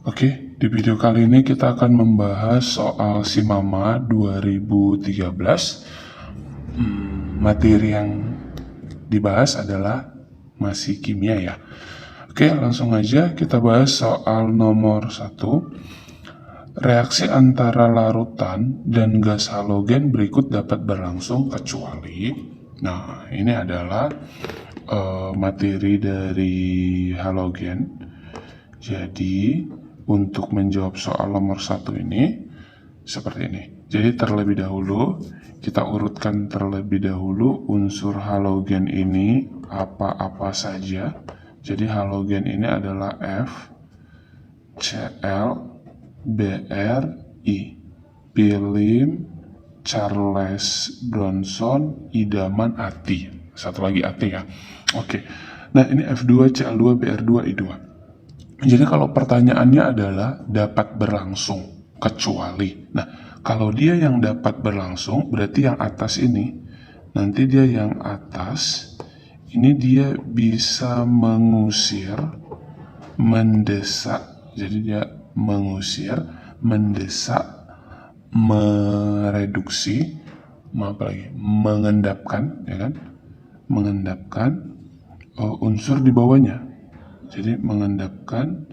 Oke, di video kali ini kita akan membahas soal SIMAMA 2013. Materi yang dibahas adalah masih kimia ya. Oke, langsung aja kita bahas soal nomor 1. Reaksi antara larutan dan gas halogen berikut dapat berlangsung kecuali. Nah, ini adalah materi dari halogen. Jadi, untuk menjawab soal nomor 1 ini, seperti ini. Jadi terlebih dahulu, kita urutkan terlebih dahulu unsur halogen ini apa-apa saja. Jadi halogen ini adalah F, Cl, Br, I. Pilih Charles Bronson, idaman Ati. Satu lagi Ati ya. Oke. Nah, ini F2, Cl2, Br2, I2. Jadi kalau pertanyaannya adalah dapat berlangsung kecuali. Nah, kalau dia yang dapat berlangsung, berarti yang atas ini, nanti dia yang atas, ini dia bisa mengusir, mendesak. Jadi dia mengusir, mendesak, mereduksi, mengendapkan, ya kan? Mengendapkan unsur di bawahnya. Jadi mengendapkan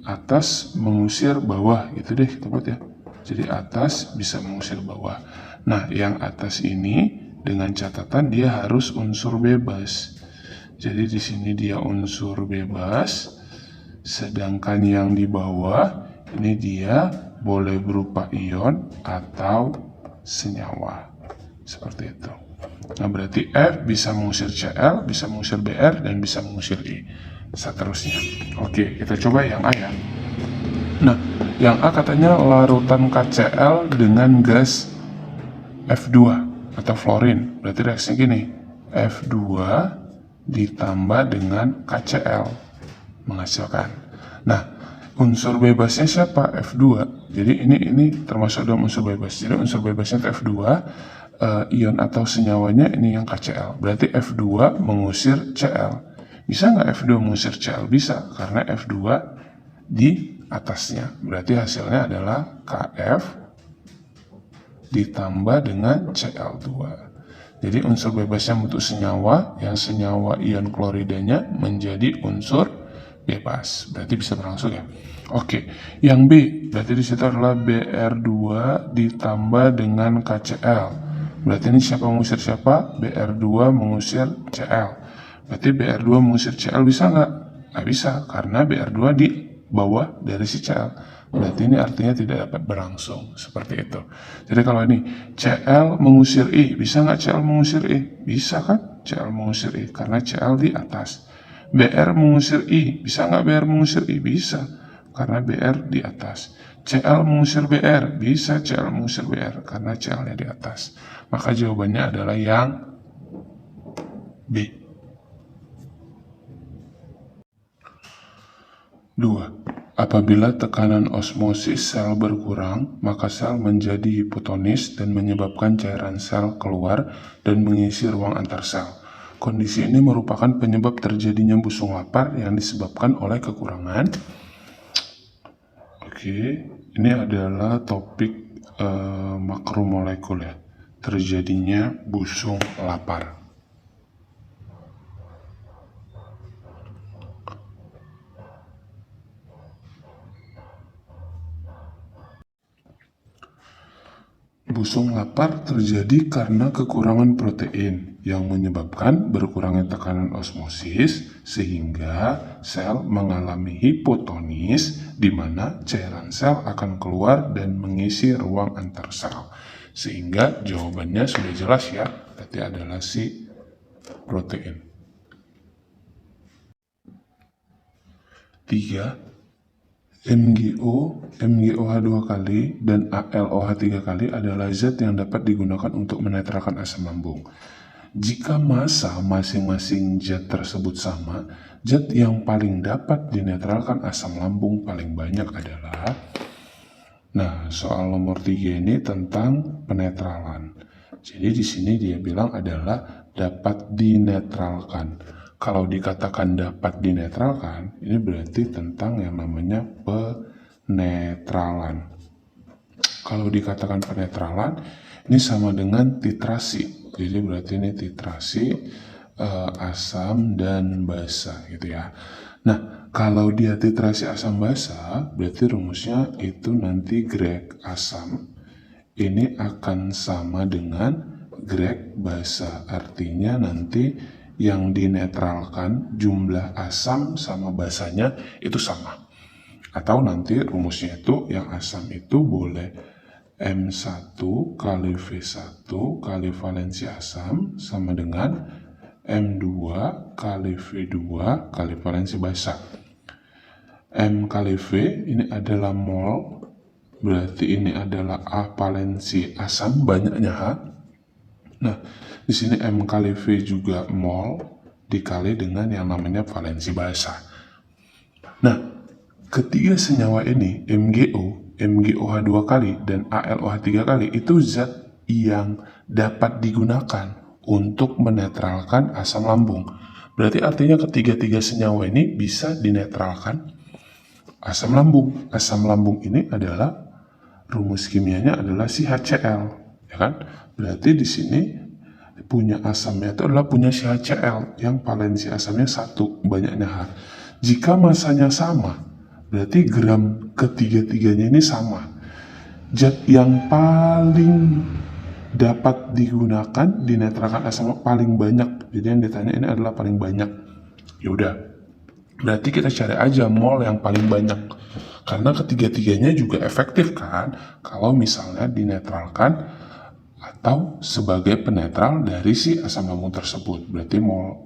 atas, mengusir bawah, gitu deh kita buat ya. Jadi atas bisa mengusir bawah. Nah, yang atas ini dengan catatan dia harus unsur bebas. Jadi di sini dia unsur bebas, sedangkan yang di bawah ini dia boleh berupa ion atau senyawa. Seperti itu. Nah, berarti F bisa mengusir Cl, bisa mengusir Br, dan bisa mengusir I. Seterusnya. Oke, kita coba yang A ya. Nah, yang A katanya larutan KCl dengan gas F2 atau fluorin. Berarti reaksinya gini. F2 ditambah dengan KCl menghasilkan. Nah, unsur bebasnya siapa? F2. Jadi ini termasuk dalam unsur bebas. Jadi unsur bebasnya F2, ion atau senyawanya ini yang KCl. Berarti F2 mengusir Cl. Bisa nggak F2 mengusir Cl? Bisa, karena F2 di atasnya. Berarti hasilnya adalah Kf ditambah dengan Cl2. Jadi unsur bebasnya untuk senyawa, yang senyawa ion kloridanya menjadi unsur bebas. Berarti bisa berlangsung ya. Oke, yang B, berarti di situ adalah Br2 ditambah dengan KCl. Berarti ini siapa mengusir siapa? Br2 mengusir Cl. Berarti Br2 mengusir Cl bisa nggak? Nggak bisa, karena Br2 di bawah dari si Cl. Berarti ini artinya tidak dapat berlangsung. Seperti itu. Jadi kalau ini Cl mengusir I, bisa nggak Cl mengusir I? Bisa kan? Cl mengusir I, karena Cl di atas. Br mengusir I, bisa nggak Br mengusir I? Bisa, karena Br di atas. Cl mengusir Br, bisa Cl mengusir Br, karena Cl-nya di atas. Maka jawabannya adalah yang B. 2. Apabila tekanan osmosis sel berkurang, maka sel menjadi hipotonis dan menyebabkan cairan sel keluar dan mengisi ruang antar sel. Kondisi ini merupakan penyebab terjadinya busung lapar yang disebabkan oleh kekurangan. Oke, ini adalah topik makromolekul ya. Terjadinya busung lapar. Busung lapar terjadi karena kekurangan protein yang menyebabkan berkurangnya tekanan osmosis sehingga sel mengalami hipotonis di mana cairan sel akan keluar dan mengisi ruang antar sel. Sehingga jawabannya sudah jelas ya, berarti adalah si protein. 3. MgOH 2 kali, dan AlOH 3 kali adalah zat yang dapat digunakan untuk menetralkan asam lambung. Jika massa masing-masing zat tersebut sama, zat yang paling dapat dinetralkan asam lambung paling banyak adalah... Nah, soal nomor 3 ini tentang penetralan. Jadi di sini dia bilang adalah dapat dinetralkan. kalau dikatakan dapat dinetralkan, ini berarti tentang yang namanya penetralan. Kalau dikatakan penetralan, ini sama dengan titrasi. Jadi berarti ini titrasi asam dan basa gitu ya. Nah, kalau dia titrasi asam basa, berarti rumusnya itu nanti grek asam ini akan sama dengan grek basa. Artinya nanti yang dinetralkan jumlah asam sama basanya itu sama. Atau nanti rumusnya itu yang asam itu boleh M1 kali V1 kali valensi asam sama dengan M2 kali V2 kali valensi basa. M kali V ini adalah mol, berarti ini adalah A valensi asam, banyaknya H. Nah, di sini M kali V juga mol dikali dengan yang namanya valensi basa. Nah, ketiga senyawa ini, MgOH 2 kali, dan AlOH 3 kali, itu zat yang dapat digunakan untuk menetralkan asam lambung. Berarti artinya ketiga-tiga senyawa ini bisa dinetralkan asam lambung. Asam lambung ini adalah rumus kimianya adalah si HCl, ya kan? Berarti di sini punya asamnya itu adalah punya si HCl yang valensi asamnya 1, banyaknya H. Jika masanya sama, berarti gram ketiga-tiganya ini sama. Zat yang paling dapat digunakan dinetralkan asam paling banyak. Jadi yang ditanya ini adalah paling banyak. Yaudah, berarti kita cari aja mol yang paling banyak. Karena ketiga-tiganya juga efektif kan, kalau misalnya dinetralkan atau sebagai penetral dari si asam lambung tersebut. Berarti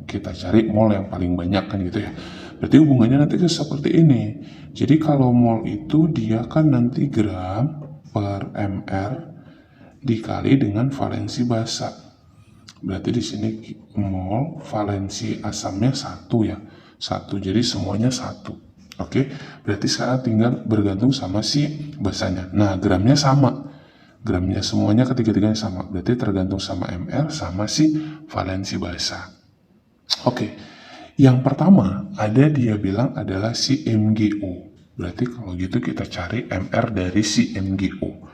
kita cari mol yang paling banyak kan gitu ya. Berarti hubungannya nanti seperti ini. Jadi kalau mol itu dia kan nanti gram per mr dikali dengan valensi basa. Berarti di sini mol valensi asamnya 1 ya. 1, jadi semuanya 1. Oke, berarti sekarang tinggal bergantung sama si basanya. Nah, gramnya sama. Gramnya semuanya ketiga-tiganya sama. Berarti tergantung sama mr sama si valensi basa. Oke. Yang pertama, dia bilang adalah si MgO. Berarti kalau gitu kita cari MR dari si MgO.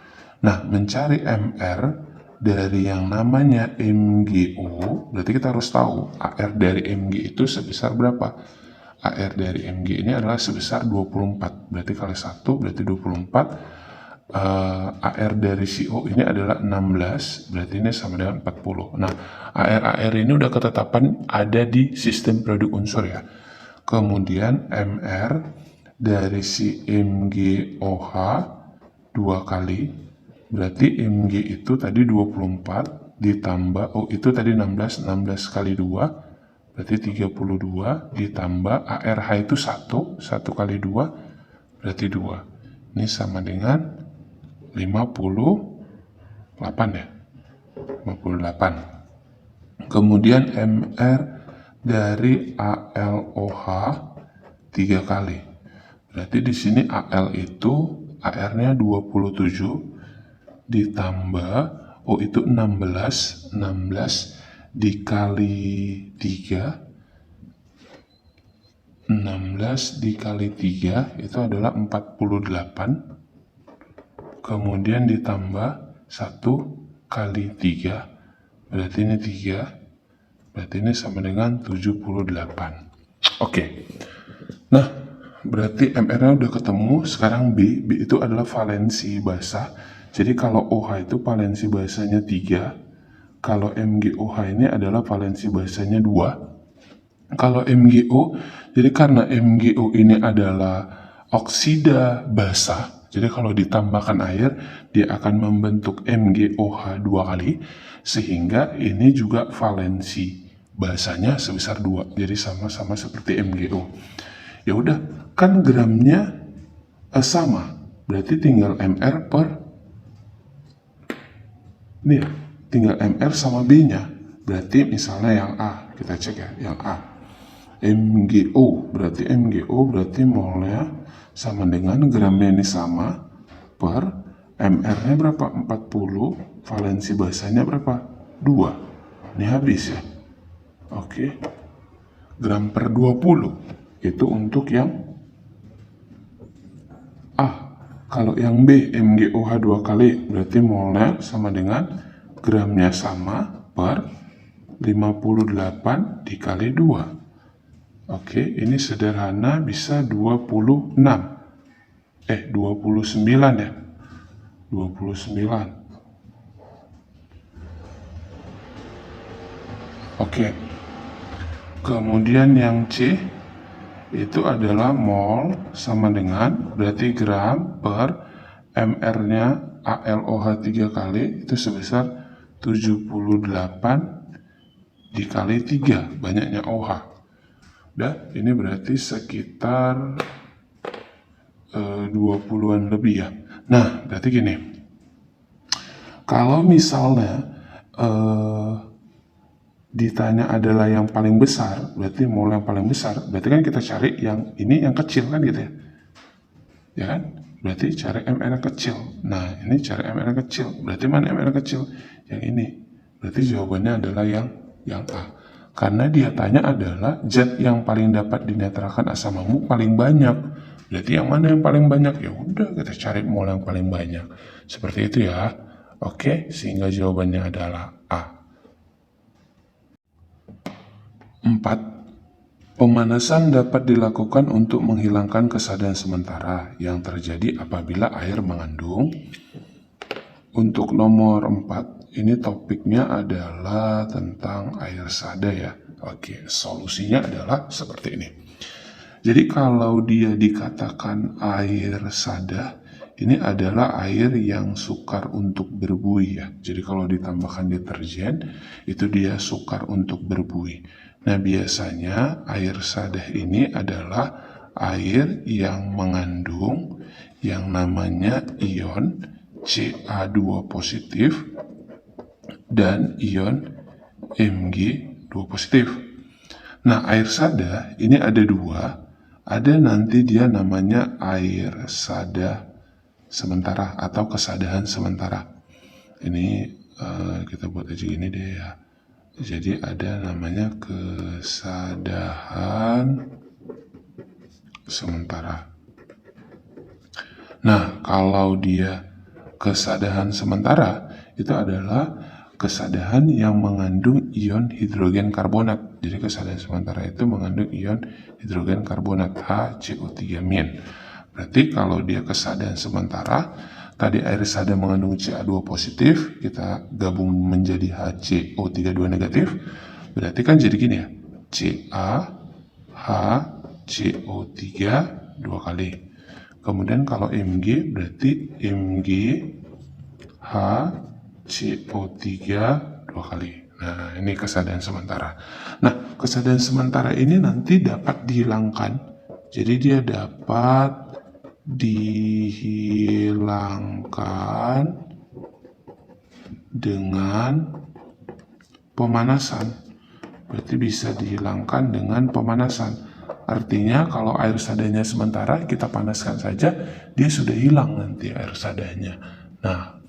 Nah, mencari MR dari yang namanya MgO, berarti kita harus tahu AR dari Mg itu sebesar berapa. AR dari Mg ini adalah sebesar 24. Berarti kali 1, berarti 24. AR dari CO ini adalah 16, berarti ini sama dengan 40. Nah, AR ini udah ketetapan ada di sistem periode unsur ya. Kemudian MR dari si MgOH 2 kali, berarti Mg itu tadi 24 ditambah, itu tadi 16 kali 2, berarti 32 ditambah ARH itu 1 kali 2, berarti 2. Ini sama dengan 58 ya, 58. Kemudian MR dari ALOH 3 kali. Berarti di sini AL itu AR-nya 27 ditambah O itu 16 dikali 3. 16 dikali 3 itu adalah 48. Kemudian ditambah 1 kali 3, berarti ini 3, berarti ini sama dengan 78. Oke. Nah, berarti MR-nya udah ketemu, sekarang B itu adalah valensi basa. Jadi kalau OH itu valensi basanya 3, kalau MgOH ini adalah valensi basanya 2. Kalau MgO, jadi karena MgO ini adalah oksida basa, jadi kalau ditambahkan air, dia akan membentuk MgOH 2 kali, sehingga ini juga valensi basanya sebesar 2. Jadi sama-sama seperti MgO. Ya udah, kan gramnya sama. Berarti tinggal MR per ini ya, tinggal MR sama B-nya. Berarti misalnya yang A, kita cek ya, yang A. MgO berarti molnya sama dengan gramnya ini sama per MR-nya berapa? 40, valensi basanya berapa? 2. Ini habis ya. Oke. gram per 20. Itu untuk yang A. Kalau yang B, MgOH 2 kali, berarti molnya sama dengan gramnya sama per 58 dikali 2. Oke, ini sederhana bisa 29 ya. 29. Oke. Kemudian yang C itu adalah mol sama dengan berarti gram per mR-nya ALOH 3 kali itu sebesar 78 dikali 3 banyaknya OH. Dan ini berarti sekitar 20-an lebih ya. Nah, berarti gini. Kalau misalnya ditanya adalah yang paling besar, berarti mol yang paling besar, berarti kan kita cari yang ini yang kecil kan gitu ya. Ya kan? Berarti cari MR yang kecil. Nah, ini cari MR yang kecil. Berarti mana MR yang kecil? Yang ini. Berarti jawabannya adalah yang A. Karena dia tanya adalah zat yang paling dapat dinetralkan asam lambung paling banyak. Berarti yang mana yang paling banyak? Ya udah, kita cari mol yang paling banyak. Seperti itu ya. Oke, sehingga jawabannya adalah A. 4. Pemanasan dapat dilakukan untuk menghilangkan kesadaran sementara yang terjadi apabila air mengandung. Untuk nomor 4, ini topiknya adalah tentang air sada ya. Oke, solusinya adalah seperti ini. Jadi kalau dia dikatakan air sada, ini adalah air yang sukar untuk berbuih ya. Jadi kalau ditambahkan deterjen, itu dia sukar untuk berbuih. Nah, biasanya air sada ini adalah air yang mengandung yang namanya ion Ca2 positif dan ion Mg2 positif. Nah, air sada ini ada dua. Ada nanti dia namanya air sada sementara atau kesadahan sementara. Ini kita buat aja gini deh ya. Jadi ada namanya kesadahan sementara. Nah, kalau dia kesadahan sementara itu adalah kesadahan yang mengandung ion hidrogen karbonat. Jadi kesadahan sementara itu mengandung ion hidrogen karbonat HCO3-. Berarti kalau dia kesadahan sementara, tadi air sada mengandung Ca2 positif, kita gabung menjadi HCO32 negatif, berarti kan jadi gini ya, CaHCO3 2 kali. Kemudian kalau Mg berarti Mg HCO3 2 kali. Nah, ini kesadahan sementara. Nah, kesadahan sementara ini nanti dapat dihilangkan. Jadi dia dapat dihilangkan dengan pemanasan. Berarti bisa dihilangkan dengan pemanasan. Artinya kalau air sadanya sementara kita panaskan saja, dia sudah hilang nanti air sadanya. Nah,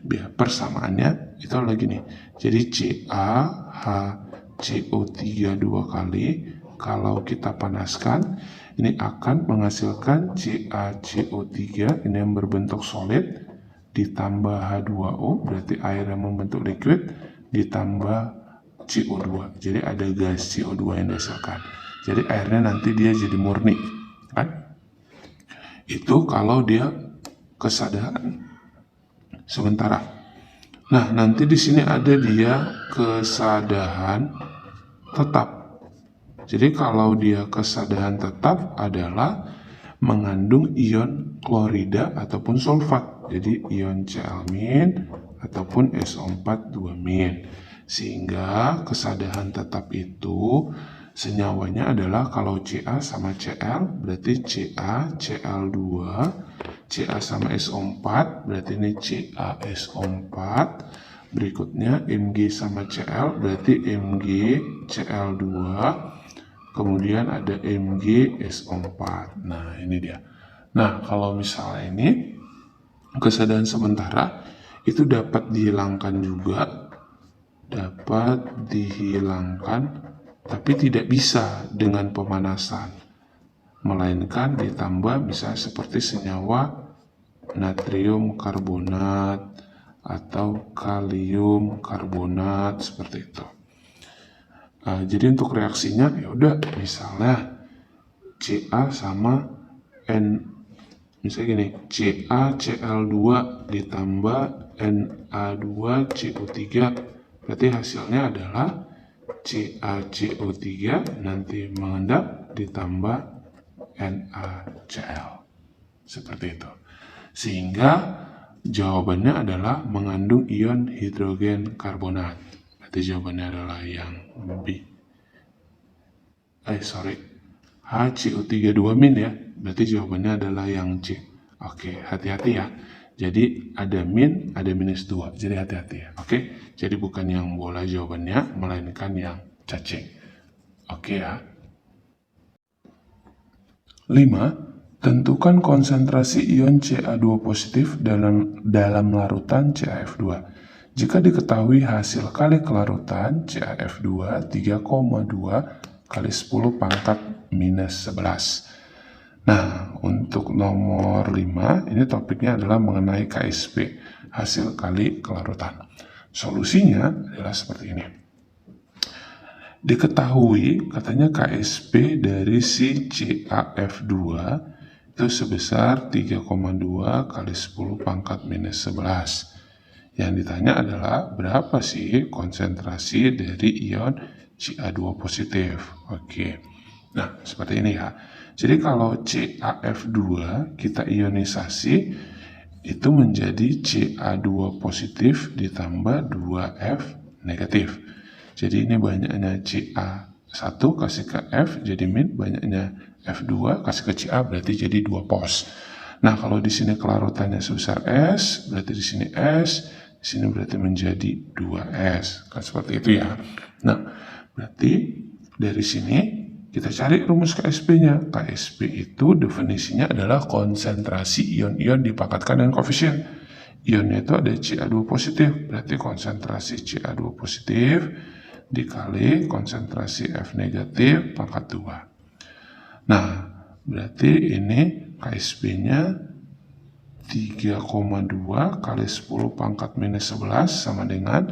biar persamaannya itu lagi nih. Jadi CaHCO3 2 kali kalau kita panaskan ini akan menghasilkan CaCO3 ini yang berbentuk solid ditambah H2O, berarti air yang membentuk liquid ditambah CO2. Jadi ada gas CO2 yang dihasilkan. Jadi airnya nanti dia jadi murni, kan? Itu kalau dia kesadahan sementara. Nah, nanti di sini ada dia kesadahan tetap. Jadi kalau dia kesadahan tetap adalah mengandung ion klorida ataupun sulfat. Jadi ion Cl- ataupun SO4 2-. Sehingga kesadahan tetap itu senyawanya adalah kalau Ca sama Cl berarti Ca Cl2, Ca sama SO4 berarti ini CaSO4, berikutnya Mg sama Cl berarti Mg Cl2, kemudian ada Mg SO4. Nah, ini dia. Nah, kalau misalnya ini kesadahan sementara itu dapat dihilangkan juga, dapat dihilangkan tapi tidak bisa dengan pemanasan, melainkan ditambah misalnya seperti senyawa natrium karbonat atau kalium karbonat seperti itu. Jadi untuk reaksinya ya udah, misalnya Ca sama N, misalnya gini, CaCl2 ditambah Na2CO3, berarti hasilnya adalah CaCO3 nanti mengendap ditambah NaCl, seperti itu. Sehingga jawabannya adalah mengandung ion hidrogen karbonat. Berarti jawabannya adalah yang B. HCO3 2- ya. Berarti jawabannya adalah yang C. Oke, hati-hati ya. Jadi ada min, ada -2. Jadi hati-hati ya. Oke, jadi bukan yang bola jawabannya, melainkan yang cacing. Oke ya. 5. Tentukan konsentrasi ion Ca2 positif dalam larutan CaF2. Jika diketahui hasil kali kelarutan CaF2 3,2 kali 10 pangkat -11. Nah, untuk nomor 5, ini topiknya adalah mengenai KSP, hasil kali kelarutan. Solusinya adalah seperti ini. Diketahui katanya KSP dari si CaF2 itu sebesar 3,2 kali 10 pangkat -11. Yang ditanya adalah berapa sih konsentrasi dari ion Ca2 positif. Oke. Nah, seperti ini ya. Jadi kalau CaF2 kita ionisasi itu menjadi Ca2 positif ditambah 2F negatif. Jadi ini banyaknya Ca1 kasih ke F jadi min, banyaknya F2 kasih ke Ca berarti jadi 2 pos. Nah, kalau di sini kelarutannya sebesar S, berarti di sini S, di sini berarti menjadi 2S. Kan seperti itu ya. Nah, berarti dari sini kita cari rumus KSP-nya. KSP itu definisinya adalah konsentrasi ion-ion dipangkatkan dengan koefisien. Ionnya itu ada Ca2 positif, berarti konsentrasi Ca2 positif dikali konsentrasi F negatif pangkat 2. Nah, berarti ini KSP-nya 3,2 kali 10 pangkat -11 sama dengan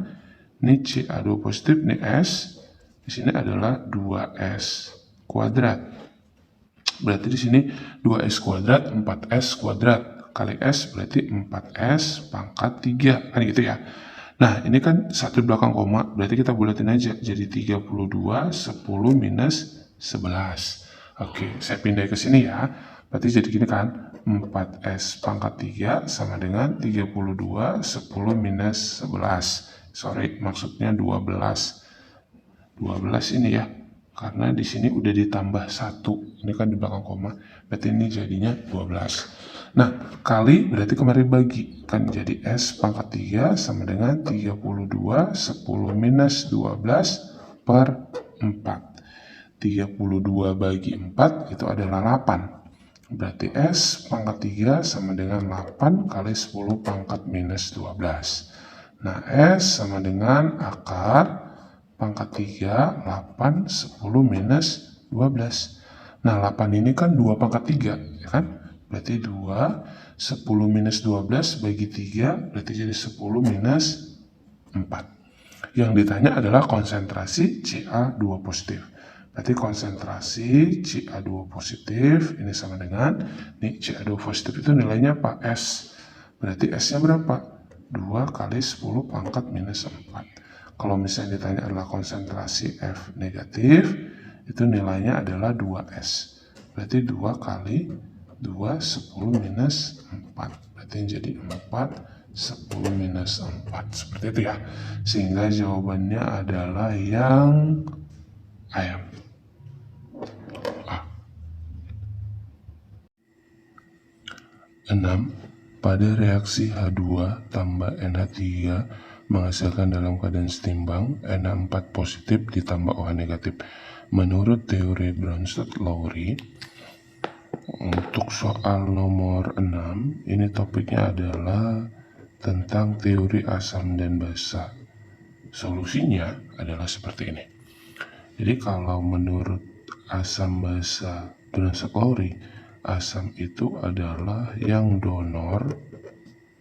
ini Ca2 positif, ini S, di sini adalah 2S kuadrat. Berarti di sini 2S kuadrat 4S kuadrat kali S berarti 4S pangkat 3, kan gitu ya. Nah, ini kan satu belakang koma, berarti kita bulatin aja jadi 32 10 -11. Oke, saya pindah ke sini ya. Berarti jadi gini kan, 4S pangkat 3 sama dengan 32 10 -11. Sorry, maksudnya 12. 12 ini ya. Karena di sini udah ditambah 1. Ini kan di belakang koma. Berarti ini jadinya 12. Nah, kali berarti kemarin bagi. Kan jadi S pangkat 3 sama dengan 32 10 -12 per 4. 32 bagi 4 itu adalah 8. Berarti S pangkat 3 sama dengan 8 kali 10 pangkat -12. Nah, S sama dengan akar pangkat 3, 8, 10 -12. Nah, 8 ini kan 2 pangkat 3, ya kan? Berarti 2, 10 -12 bagi 3, berarti jadi 10 -4. Yang ditanya adalah konsentrasi Ca2 positif. Berarti konsentrasi Ca2 positif ini sama dengan, nih Ca2 positif itu nilainya apa? S. Berarti S-nya berapa? 2 kali 10 pangkat -4. Kalau misalnya ditanya adalah konsentrasi F negatif, itu nilainya adalah 2S. Berarti 2 kali 2, 10 -4. Berarti jadi 4, 10 -4. Seperti itu ya. Sehingga jawabannya adalah yang A. 6. Pada reaksi H2 tambah NH3 menghasilkan dalam keadaan setimbang NH4 positif ditambah OH negatif. Menurut teori Bronsted-Lowry, untuk soal nomor 6, ini topiknya adalah tentang teori asam dan basa. Solusinya adalah seperti ini. Jadi kalau menurut asam basa berasal kalori, asam itu adalah yang donor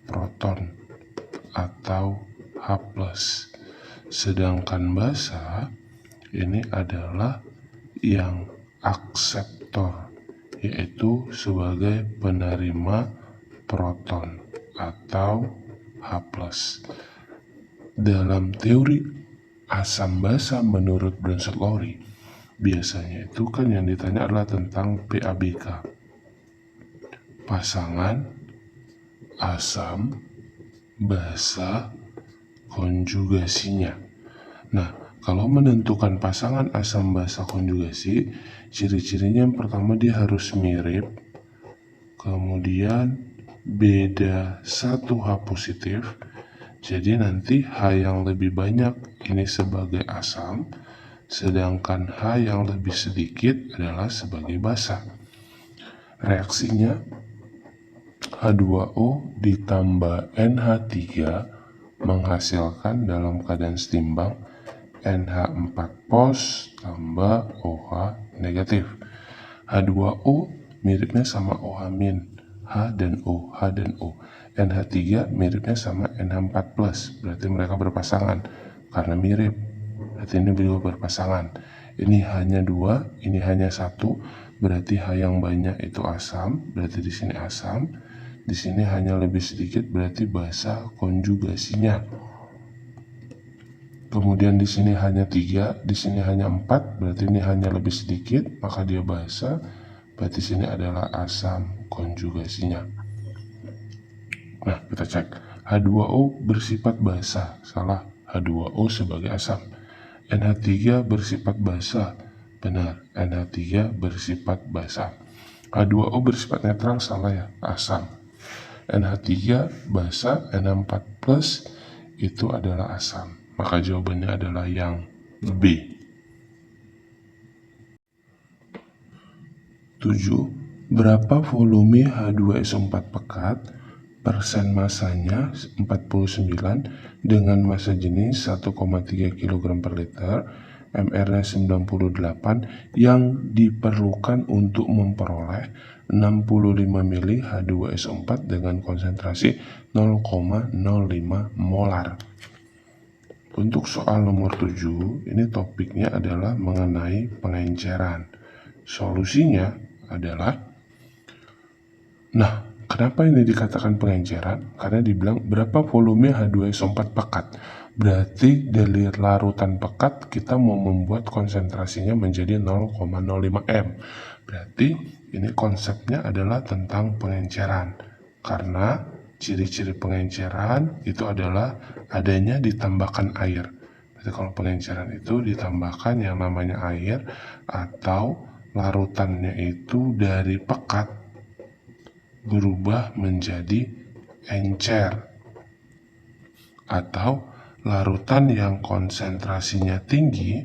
proton atau H+. Sedangkan basa ini adalah yang akseptor, yaitu sebagai penerima proton atau H+. Dalam teori asam basa menurut Bronsted-Lowry, biasanya itu kan yang ditanya adalah tentang PABK, pasangan asam basa konjugasinya. Nah, kalau menentukan pasangan asam basa konjugasi, ciri-cirinya yang pertama dia harus mirip, kemudian beda 1 H positif, jadi nanti H yang lebih banyak ini sebagai asam, sedangkan H yang lebih sedikit adalah sebagai basa. Reaksinya H2O ditambah NH3 menghasilkan dalam keadaan setimbang NH4 pos tambah OH negatif. H2O miripnya sama OH min, H dan O, H dan O. NH3 miripnya sama NH4+, berarti mereka berpasangan karena mirip. Berarti ini juga berpasangan. Ini hanya 2, ini hanya 1, berarti H yang banyak itu asam, berarti di sini asam. Di sini hanya lebih sedikit, berarti basa konjugasinya. Kemudian di sini hanya 3, di sini hanya 4, berarti ini hanya lebih sedikit, maka dia basa, berarti sini adalah asam konjugasinya. Nah, kita cek. H2O bersifat basa, salah. H2O sebagai asam. NH3 bersifat basa, benar. NH3 bersifat basa. H2O bersifat netral, salah ya, asam. NH3 basa, NH4+ itu adalah asam. Maka jawabannya adalah yang B. 7. Berapa volume H2SO4 pekat? Persen masanya 49 dengan massa jenis 1,3 kg per liter, MR-nya 98 yang diperlukan untuk memperoleh 65 ml H2SO4 dengan konsentrasi 0,05 molar. Untuk soal nomor 7, ini topiknya adalah mengenai pengenceran. Solusinya adalah, nah, kenapa ini dikatakan pengenceran? Karena dibilang berapa volume H2SO4 pekat. Berarti dari larutan pekat kita mau membuat konsentrasinya menjadi 0,05 m. Berarti ini konsepnya adalah tentang pengenceran. Karena ciri-ciri pengenceran itu adalah adanya ditambahkan air. Berarti kalau pengenceran itu ditambahkan yang namanya air atau larutannya itu dari pekat berubah menjadi encer, atau larutan yang konsentrasinya tinggi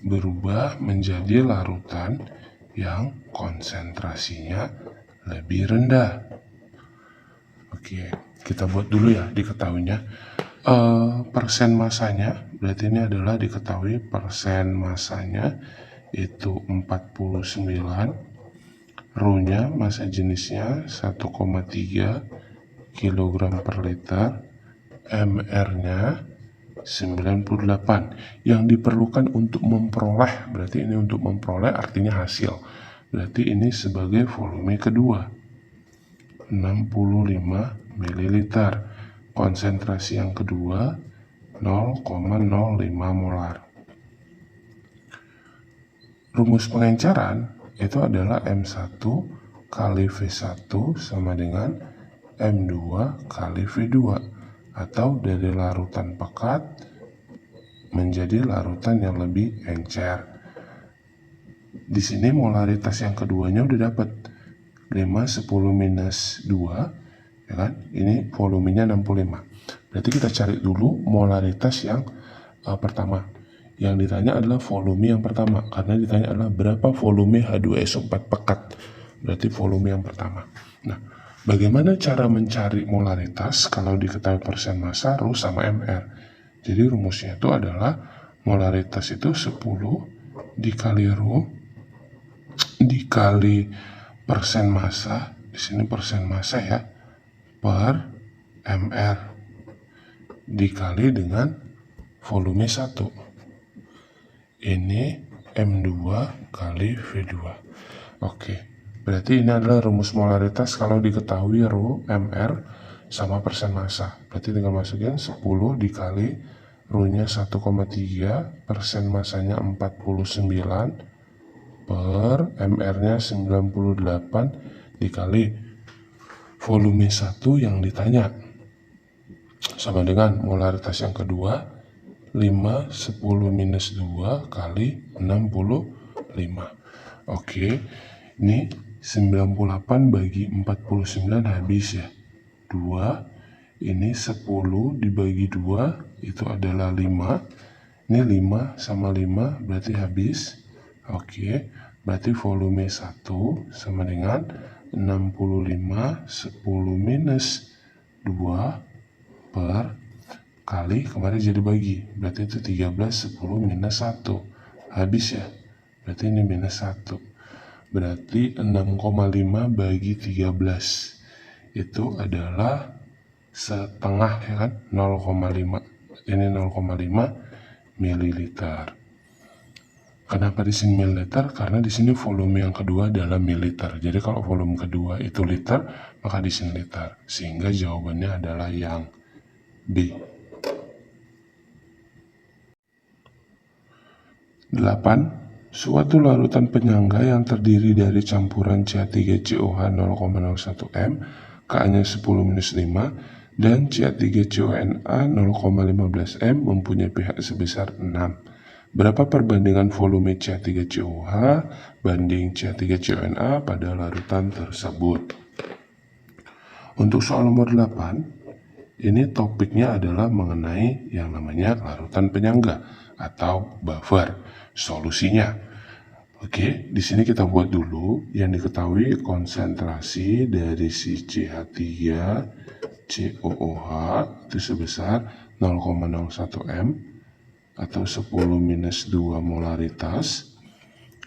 berubah menjadi larutan yang konsentrasinya lebih rendah. Oke, kita buat dulu ya diketahuinya. Persen masanya, berarti ini adalah diketahui persen masanya itu 49, Rho-nya massa jenisnya 1,3 kg per liter, MR-nya 98. Yang diperlukan untuk memperoleh, berarti ini untuk memperoleh artinya hasil. Berarti ini sebagai volume kedua, 65 ml. Konsentrasi yang kedua 0,05 molar. Rumus pengenceran itu adalah M1 kali V1 sama dengan M2 kali V2, atau dari larutan pekat menjadi larutan yang lebih encer. Di sini molaritas yang keduanya udah dapat 5, 10 minus 2, ya kan? Ini volumenya 65. Berarti kita cari dulu molaritas yang pertama. Yang ditanya adalah volume yang pertama, karena ditanya adalah berapa volume H2SO4 pekat. Berarti volume yang pertama. Nah, bagaimana cara mencari molaritas kalau diketahui persen massa, Rho sama MR? Jadi rumusnya itu adalah molaritas itu 10 dikali rho dikali persen massa, di sini persen massa ya, per mr dikali dengan volume 1. Ini M2 kali V2. Oke, berarti ini adalah rumus molaritas kalau diketahui rho mr sama persen massa. Berarti tinggal masukin 10 dikali rho-nya 1,3, persen massanya 49, per mr-nya 98 dikali volume 1 yang ditanya. Sama dengan molaritas yang kedua, 5, 10 minus 2 kali 65. Oke, ini 98 bagi 49 habis ya. 2, ini 10 dibagi 2, itu adalah 5. Ini 5 sama 5 berarti habis. Oke, berarti volume 1 sama dengan 65, 10 minus 2 per kali, kemarin jadi bagi, berarti itu 13, 10 minus 1, habis ya, berarti ini minus 1, berarti 6,5 bagi 13, itu adalah setengah ya kan, 0,5, ini 0,5 mililiter. Kenapa di sini mililiter? Karena di sini volume yang kedua adalah mililiter. Jadi kalau volume kedua itu liter, maka di sini liter. Sehingga jawabannya adalah yang B. 8. Suatu larutan penyangga yang terdiri dari campuran CH3COH 0,01 m, Ka-nya 10-5, dan CH3CONa 0,15 m mempunyai pH sebesar 6. Berapa perbandingan volume CH3COH banding CH3CONa pada larutan tersebut? Untuk soal nomor 8, ini topiknya adalah mengenai yang namanya larutan penyangga atau buffer. Solusinya, oke, di sini kita buat dulu yang diketahui konsentrasi dari si CH3COOH itu sebesar 0,01 m atau 10 minus 2 molaritas,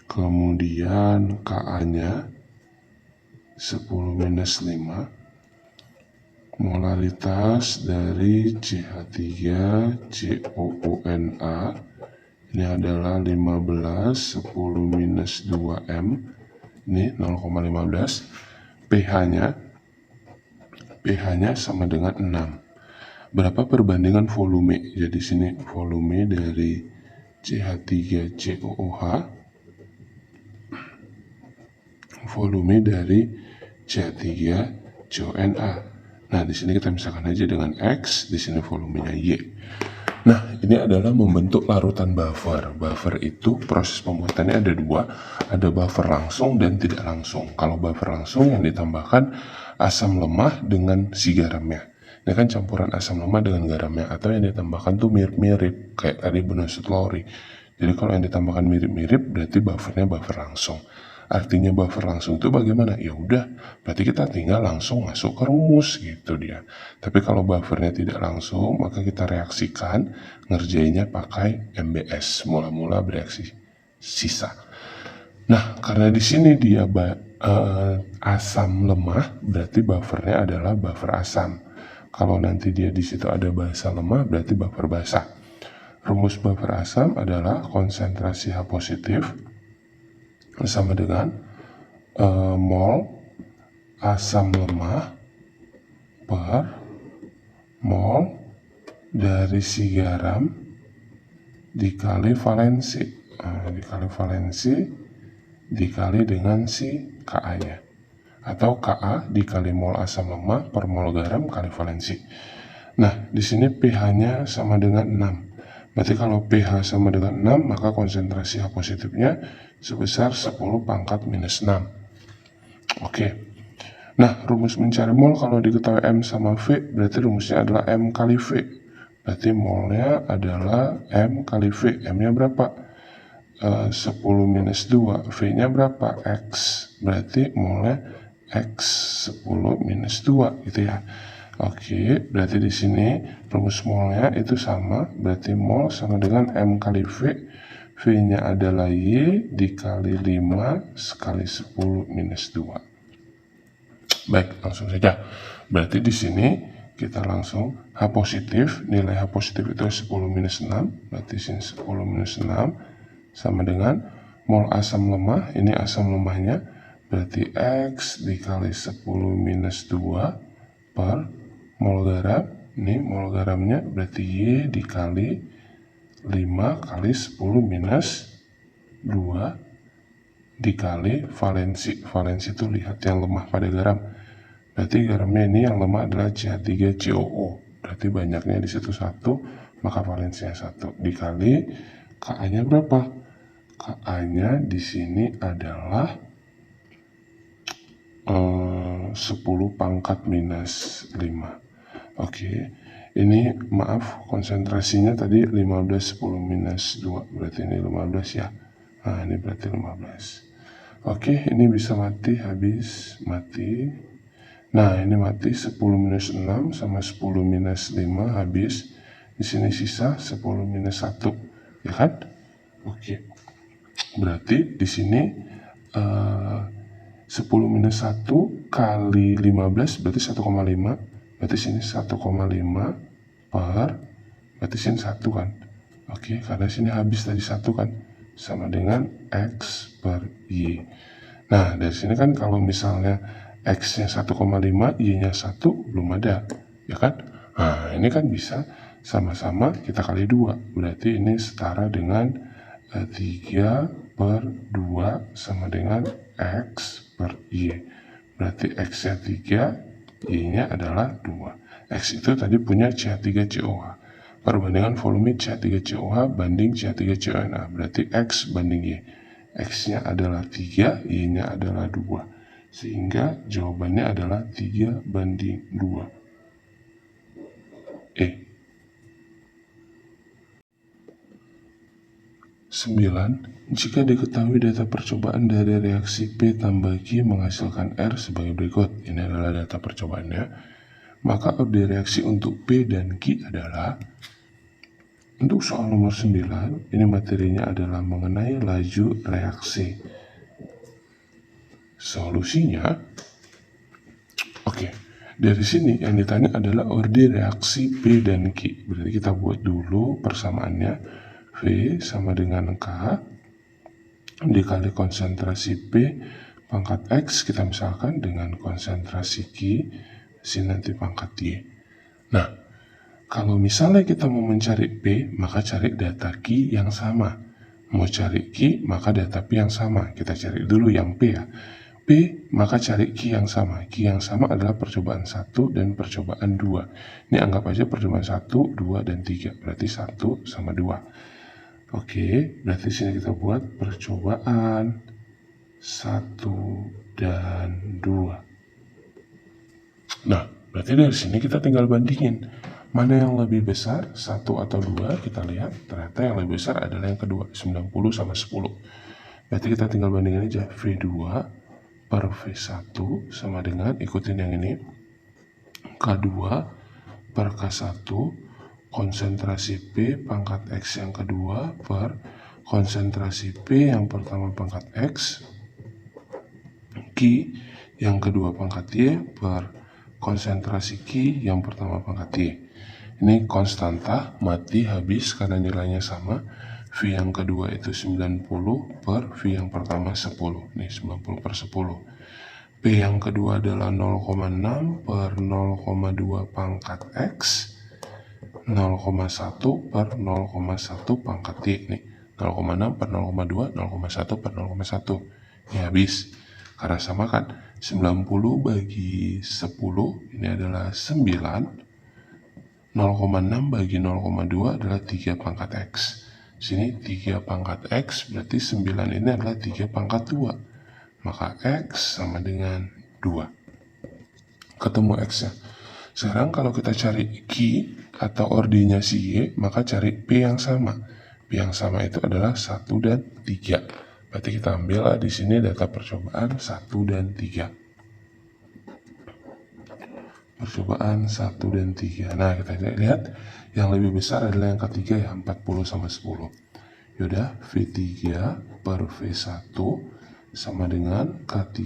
kemudian Ka-nya 10 minus 5, molaritas dari CH3COONa ini adalah 15, 10 minus 2 m, ini 0,15, pH-nya sama dengan 6. Berapa perbandingan volume? Jadi sini volume dari CH3COOH, volume dari CH3CONa. Nah, di sini kita misalkan aja dengan X, di sini volumenya Y. Nah, ini adalah membentuk larutan buffer. Buffer itu proses pembuatannya ada dua, ada buffer langsung dan tidak langsung. Kalau buffer langsung yang ditambahkan asam lemah dengan si garamnya. Ini kan campuran asam lemah dengan garamnya, atau yang ditambahkan tuh mirip-mirip kayak tadi benusut lori. Jadi kalau yang ditambahkan mirip-mirip berarti buffernya buffer langsung. Artinya buffer langsung itu bagaimana? Ya udah, berarti kita tinggal langsung masuk ke rumus gitu dia. Tapi kalau buffernya tidak langsung, maka kita reaksikan ngerjainnya pakai MBS, mula-mula bereaksi sisa. Nah, karena di sini dia asam lemah, berarti buffernya adalah buffer asam. Kalau nanti dia di situ ada basa lemah, berarti buffer basah. Rumus buffer asam adalah konsentrasi H positif sama dengan mol asam lemah per mol dari si garam dikali valensi, dikali dengan si Ka-nya. Atau Ka dikali mol asam lemah per mol garam kali valensi. Nah, di sini pH-nya sama dengan 6. Berarti kalau pH sama dengan 6, maka konsentrasi H positifnya sebesar 10 pangkat minus 6. Oke. Nah, rumus mencari mol kalau diketahui M sama V, berarti rumusnya adalah M kali V. Berarti molnya adalah M kali V. M-nya berapa? 10 minus 2. V-nya berapa? X. Berarti molnya X 10 minus 2 gitu ya. Oke, berarti di sini rumus molnya itu sama, berarti mol sama dengan M kali V. V-nya adalah Y dikali 5 sekali 10 minus 2. Baik, langsung saja. Berarti di sini kita langsung H positif, nilai H positif itu 10 minus 6, berarti sini 10 minus 6 sama dengan mol asam lemah, ini asam lemahnya, berarti X dikali 10 minus 2 per mol garam, ini mol garamnya berarti Y dikali 5 kali 10 minus 2 dikali valensi. Valensi itu lihat yang lemah pada garam. Berarti garamnya ini yang lemah adalah CH3COO. Berarti banyaknya di situ 1, maka valensinya 1 dikali Ka-nya berapa? Ka-nya di sini adalah 10 pangkat minus 5. Oke, ini maaf konsentrasinya tadi 15 10 minus 2, berarti ini 15 ya. Nah, ini berarti 15. Oke, ini bisa mati, habis, mati. Nah, ini mati 10 minus 6 sama 10 minus 5 habis. Di sini sisa 10 minus 1, ya kan? Oke. Berarti di sini 10 minus 1 kali 15 berarti 1,5. Berarti sini 1,5 per, berarti sini 1 kan. Oke, karena sini habis tadi 1 kan. Sama dengan X per Y. Nah, dari sini kan kalau misalnya X-nya 1,5, Y-nya 1, belum ada. Ya kan? Nah, ini kan bisa sama-sama kita kali 2. Berarti ini setara dengan 3 per 2 sama dengan X per Y. Berarti X-nya 3, Y-nya adalah 2. X itu tadi punya CH3COH. Perbandingan volume CH3COH banding CH3CONA. Berarti X banding Y. X-nya adalah 3, Y-nya adalah 2. Sehingga jawabannya adalah 3 banding 2. 9. Jika diketahui data percobaan dari reaksi P tambah Q menghasilkan R sebagai berikut. Ini adalah data percobaannya. Maka order reaksi untuk P dan Q adalah, untuk soal nomor 9, ini materinya adalah mengenai laju reaksi. Solusinya, oke, dari sini yang ditanya adalah order reaksi P dan Q. Berarti kita buat dulu persamaannya. V sama dengan K dikali konsentrasi P pangkat X, kita misalkan dengan konsentrasi Q, sini nanti pangkat Y. Nah, kalau misalnya kita mau mencari P, maka cari data Q yang sama. Mau cari Q, maka data P yang sama. Kita cari dulu yang P ya. P, maka cari Q yang sama. Q yang sama adalah percobaan 1 dan percobaan 2. Ini anggap aja percobaan 1, 2, dan 3. Berarti 1 sama 2. Oke, berarti sini kita buat percobaan 1 dan 2. Nah, berarti dari sini kita tinggal bandingin. Mana yang lebih besar, 1 atau 2, kita lihat. Ternyata yang lebih besar adalah yang kedua, 90 sama 10. Berarti kita tinggal bandingin aja. V2 per V1 sama dengan, ikutin yang ini, K2 per K1 konsentrasi P pangkat X yang kedua per konsentrasi P yang pertama pangkat X, Q yang kedua pangkat Y per konsentrasi Q yang pertama pangkat Y. Ini konstanta, mati, habis karena nilainya sama. V yang kedua itu 90 per V yang pertama 10. Nih 90 per 10. P yang kedua adalah 0,6 per 0,2 pangkat X. 0,1 per 0,1 pangkat Y nih, 0,6 per 0,2, 0,1 per 0,1. Ini habis, karena sama kan, 90 bagi 10 ini adalah 9, 0,6 bagi 0,2 adalah 3 pangkat X. Sini 3 pangkat X, berarti 9 ini adalah 3 pangkat 2. Maka X sama dengan 2. Ketemu X-nya. Sekarang kalau kita cari Q atau ordinya si Y, maka cari P yang sama. P yang sama itu adalah 1 dan 3. Berarti kita ambil di sini data percobaan 1 dan 3. percobaan 1 dan 3. Nah, kita lihat yang lebih besar adalah yang ketiga ya, 40 sama 10. Yaudah, V3 per V1 sama dengan K3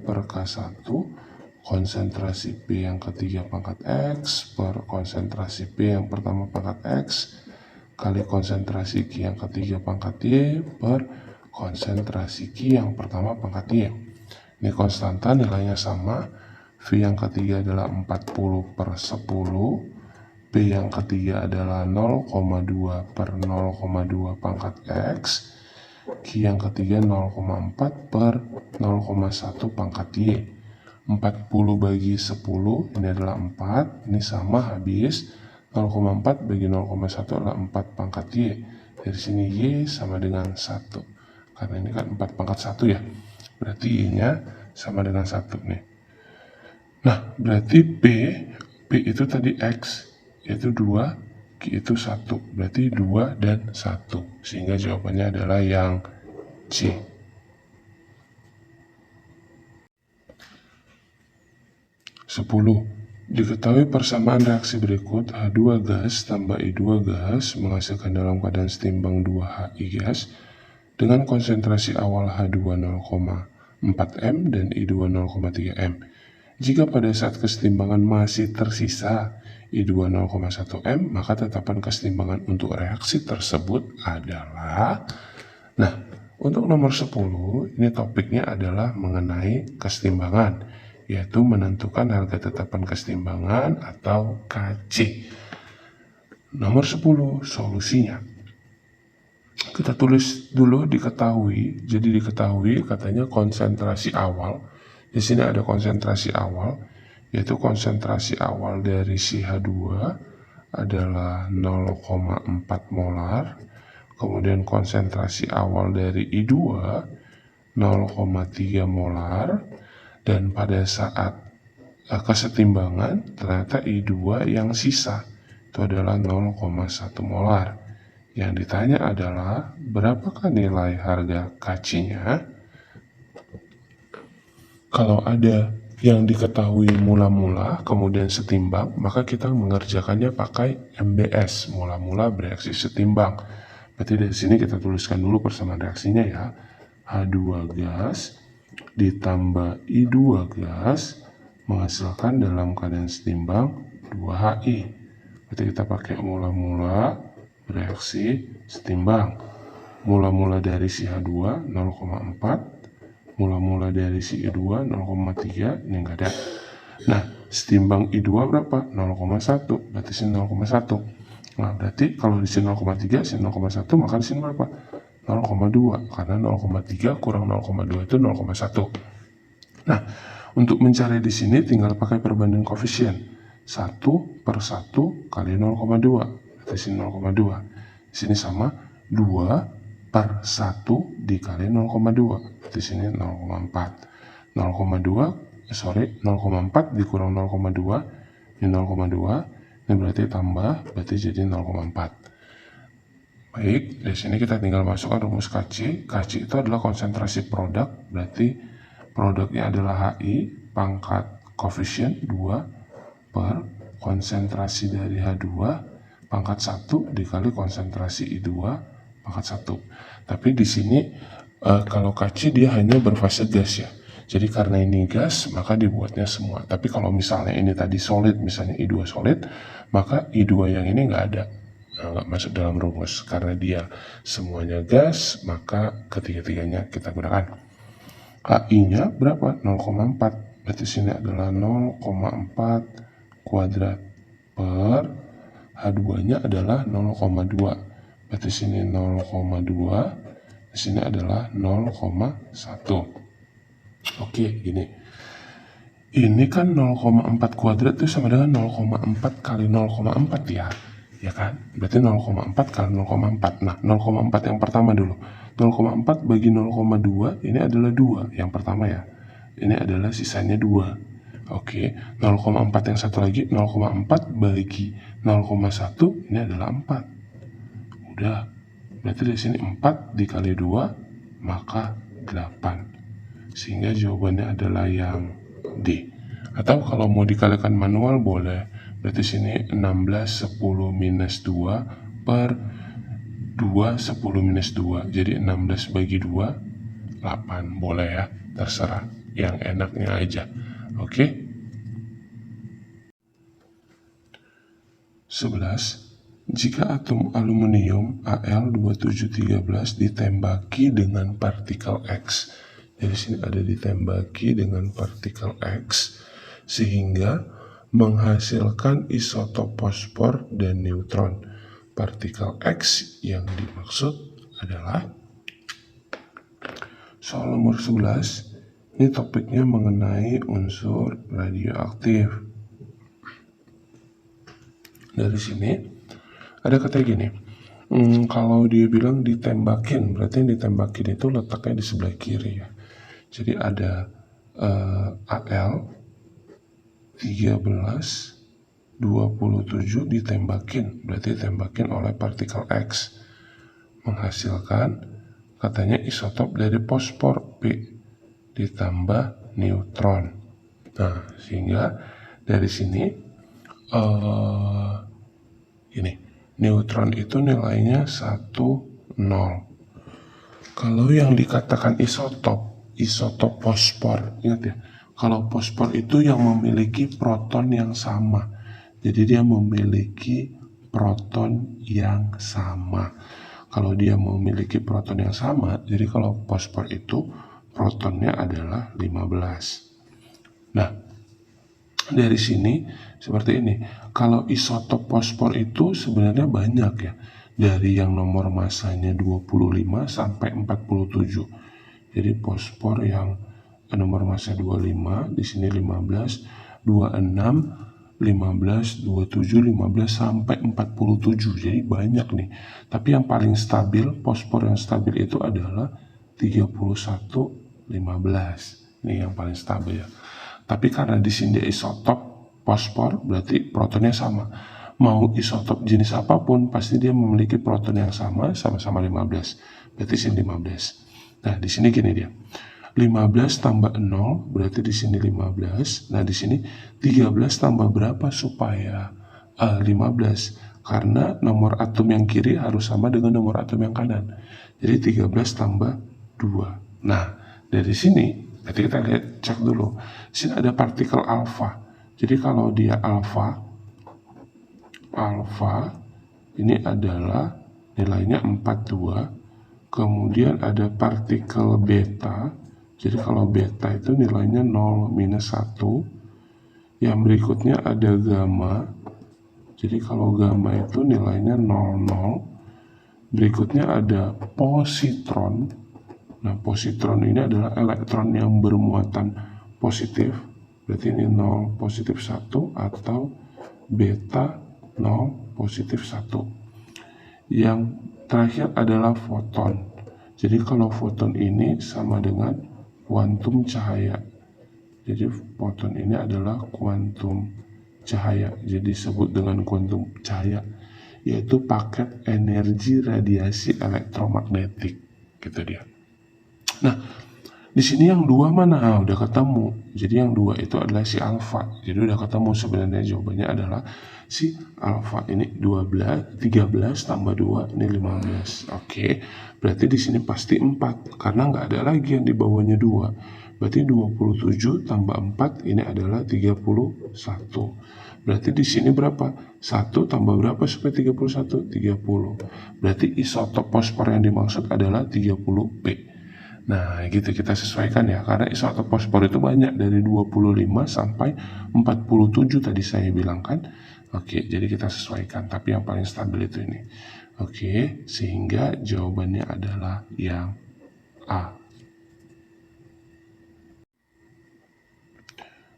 per K1 konsentrasi P yang ketiga pangkat X per konsentrasi P yang pertama pangkat X kali konsentrasi Q yang ketiga pangkat Y per konsentrasi Q yang pertama pangkat Y. Ini konstanta nilainya sama. V yang ketiga adalah 40 per 10. P yang ketiga adalah 0,2 per 0,2 pangkat X. Q yang ketiga 0,4 per 0,1 pangkat Y. 40 bagi 10 ini adalah 4. Ini sama habis. 0,4 bagi 0,1 adalah 4 pangkat Y. Dari sini Y sama dengan 1. Karena ini kan 4 pangkat 1 ya. Berarti Y-nya sama dengan 1 nih. Nah, berarti P itu tadi X, yaitu 2, Q itu 1. Berarti 2 dan 1. Sehingga jawabannya adalah yang C. Sepuluh. Diketahui persamaan reaksi berikut H2 gas tambah I2 gas menghasilkan dalam keadaan setimbang 2HI gas dengan konsentrasi awal H2 0,4 M dan I2 0,3 M. Jika pada saat kesetimbangan masih tersisa I2 0,1 M, maka tetapan kesetimbangan untuk reaksi tersebut adalah... Nah, untuk nomor 10, ini topiknya adalah mengenai kesetimbangan, yaitu menentukan harga tetapan kesetimbangan atau KC. Nomor 10, solusinya. Kita tulis dulu diketahui, jadi diketahui katanya konsentrasi awal. Di sini ada konsentrasi awal, yaitu konsentrasi awal dari si H2 adalah 0,4 molar. Kemudian konsentrasi awal dari I2 0,3 molar. Dan pada saat kesetimbangan ternyata I2 yang sisa itu adalah 0,1 molar. Yang ditanya adalah berapakah nilai harga KC-nya? Kalau ada yang diketahui mula-mula kemudian setimbang, maka kita mengerjakannya pakai MBS, mula-mula bereaksi setimbang. Berarti dari sini kita tuliskan dulu persamaan reaksinya ya. H2 gas ditambah I2 gas menghasilkan dalam keadaan setimbang 2HI. Berarti kita pakai mula-mula bereaksi setimbang. Mula-mula dari si H2 0,4, mula-mula dari si I2 0,3, ini enggak ada. Nah, setimbang I2 berapa? 0,1, berarti sini 0,1. Nah, berarti kalau di sini 0,3, sini 0,1, maka di sini berapa? 0,2, karena 0,3 kurang 0,2 itu 0,1. Nah, untuk mencari di sini tinggal pakai perbandingan koefisien. 1 per 1 kali 0,2, berarti sini 0,2. Di sini sama 2 per 1 dikali 0,2, di sini 0,4. 0,4 dikurang 0,2, ini 0,2, ini berarti tambah, berarti jadi 0,4. Baik, di sini kita tinggal masukkan rumus KC. KC itu adalah konsentrasi produk, berarti produknya adalah HI pangkat koefisien 2 per konsentrasi dari H2 pangkat 1 dikali konsentrasi I2 pangkat 1. Tapi di sini kalau KC dia hanya berfase gas ya. Jadi karena ini gas maka dibuatnya semua. Tapi kalau misalnya ini tadi solid, misalnya I2 solid, maka I2 yang ini nggak ada, nggak masuk dalam rumus. Karena dia semuanya gas, maka ketiga-tiganya kita gunakan. HI-nya berapa? 0,4. Berarti sini adalah 0,4 kuadrat per H2-nya adalah 0,2. Berarti sini 0,2, di sini adalah 0,1. Oke, gini. Ini kan 0,4 kuadrat itu sama dengan 0,4 kali 0,4 ya. Ya kan? Berarti 0,4 kali 0,4. Nah, 0,4 yang pertama dulu. 0,4 bagi 0,2 ini adalah 2 yang pertama ya. Ini adalah sisanya 2. Oke, 0,4 yang satu lagi 0,4 bagi 0,1 ini adalah 4. Udah, berarti di sini 4 dikali 2 maka 8. Sehingga jawabannya adalah yang D. Atau kalau mau dikalikan manual boleh. Berarti sini 16 10 minus 2 per 2 10 minus 2. Jadi 16 bagi 2 8. Boleh ya, terserah yang enaknya aja. Oke. 11. Jika atom aluminium Al2713 ditembaki dengan partikel X. Jadi sini ada ditembaki dengan partikel X sehingga menghasilkan isotop fosfor dan neutron. Partikel X yang dimaksud adalah soal nomor 11. Ini topiknya mengenai unsur radioaktif. Dari sini ada kata gini, kalau dia bilang ditembakin, berarti yang ditembakin itu letaknya di sebelah kiri ya. Jadi ada Al 1327 ditembakin, berarti ditembakin oleh partikel X, menghasilkan katanya isotop dari fosfor P ditambah neutron. Nah, sehingga dari sini ini neutron itu nilainya 1 0. Kalau yang dikatakan isotop fosfor, ingat ya, kalau fosfor itu yang memiliki proton yang sama. Jadi dia memiliki proton yang sama. Kalau dia memiliki proton yang sama, jadi kalau fosfor itu protonnya adalah 15. Nah, dari sini seperti ini. Kalau isotop fosfor itu sebenarnya banyak ya. Dari yang nomor masanya 25 sampai 47. Jadi fosfor yang nomor massa 25, di sini 15, 26, 15, 27, 15 sampai 47. Jadi banyak nih. Tapi yang paling stabil, fosfor yang stabil itu adalah 31, 15. Ini yang paling stabil ya. Tapi karena di sini isotop fosfor, berarti protonnya sama. Mau isotop jenis apapun, pasti dia memiliki proton yang sama-sama 15. Berarti sini 15. Nah, di sini gini dia. 15 tambah 0, berarti di sini 15. Nah, di sini 13 tambah berapa supaya 15? Karena nomor atom yang kiri harus sama dengan nomor atom yang kanan. Jadi 13 tambah 2. Nah, dari sini nanti kita lihat, cek dulu. Di sini ada partikel alfa. Jadi kalau dia alfa ini adalah nilainya 42. Kemudian ada partikel beta. Jadi kalau beta itu nilainya 0 minus 1. Yang berikutnya ada gamma. Jadi kalau gamma itu nilainya 00. Berikutnya ada positron. Nah, positron ini adalah elektron yang bermuatan positif. Berarti ini 0 positif 1 atau beta 0 positif 1. Yang terakhir adalah foton. Jadi kalau foton ini sama dengan kuantum cahaya. Jadi foton ini adalah kuantum cahaya. Jadi disebut dengan kuantum cahaya, yaitu paket energi radiasi elektromagnetik. Gitu dia. Nah, di sini yang dua mana? Udah ketemu. Jadi yang dua itu adalah si alfa. Jadi udah ketemu sebenarnya jawabannya adalah si alfa. Ini 13 tambah 2 ini 15. Oke. Berarti di sini pasti 4 karena nggak ada lagi yang di bawahnya 2. Berarti 27 tambah 4 ini adalah 31. Berarti di sini berapa? 1 tambah berapa supaya 31? 30. Berarti isotop fosfor yang dimaksud adalah 30P. Nah, gitu kita sesuaikan ya, karena isotop fosfor itu banyak dari 25 sampai 47 tadi saya bilang kan. Oke, jadi kita sesuaikan, tapi yang paling stabil itu ini. Oke, sehingga jawabannya adalah yang A.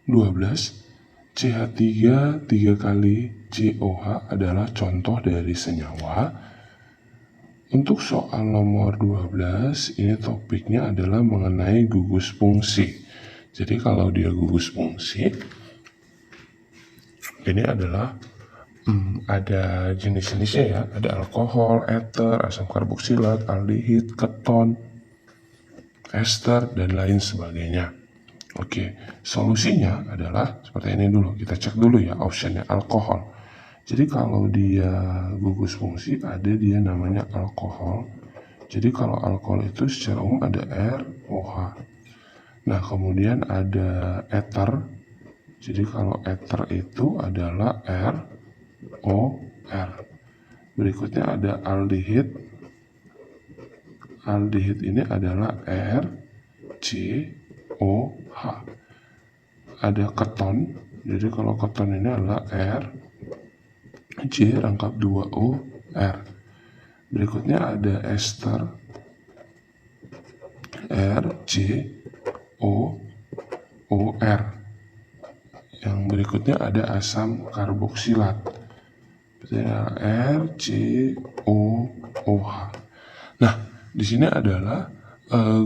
12. CH3 3 kali COH adalah contoh dari senyawa. Untuk soal nomor 12, ini topiknya adalah mengenai gugus fungsi. Jadi kalau dia gugus fungsi, ini adalah ada jenis-jenisnya ya. Ada alkohol, ether, asam karboksilat, aldehid, keton, ester, dan lain sebagainya. Oke, solusinya adalah seperti ini dulu. Kita cek dulu ya optionnya alkohol. Jadi kalau dia gugus fungsi ada dia namanya alkohol. Jadi kalau alkohol itu secara umum ada ROH. Nah, kemudian ada ether. Jadi kalau ether itu adalah ROR. Berikutnya ada aldehid. Aldehid ini adalah RCOH. Ada keton. Jadi kalau keton ini adalah RC2OR. Berikutnya ada ester RCOOR. Yang berikutnya ada asam karboksilat. RCOOH. Nah, di sini adalah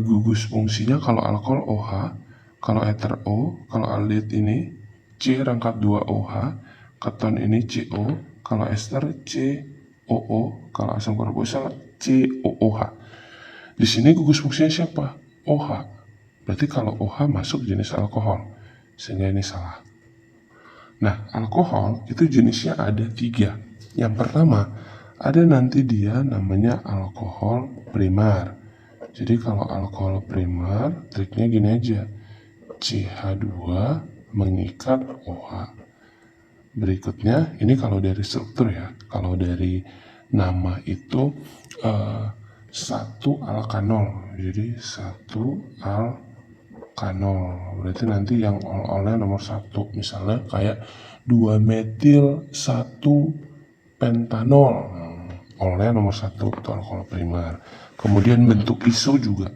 gugus fungsinya kalau alkohol OH, kalau ether O, kalau aldehid ini C-2OH, keton ini CO, kalau ester COO, kalau asam karboksilat COOH. Di sini gugus fungsinya siapa? OH. Berarti kalau OH masuk jenis alkohol, sehingga ini salah. Nah, alkohol itu jenisnya ada 3. Yang pertama, ada nanti dia namanya alkohol primer. Jadi kalau alkohol primer, triknya gini aja. CH2 mengikat OH. Berikutnya, ini kalau dari struktur ya. Kalau dari nama itu 1 alkanol. Jadi 1 alkanol. Berarti nanti yang olnya nomor 1. Misalnya kayak 2 metil 1 pentanol. Olnya nomor 1 itu alkohol primer. Kemudian bentuk iso juga.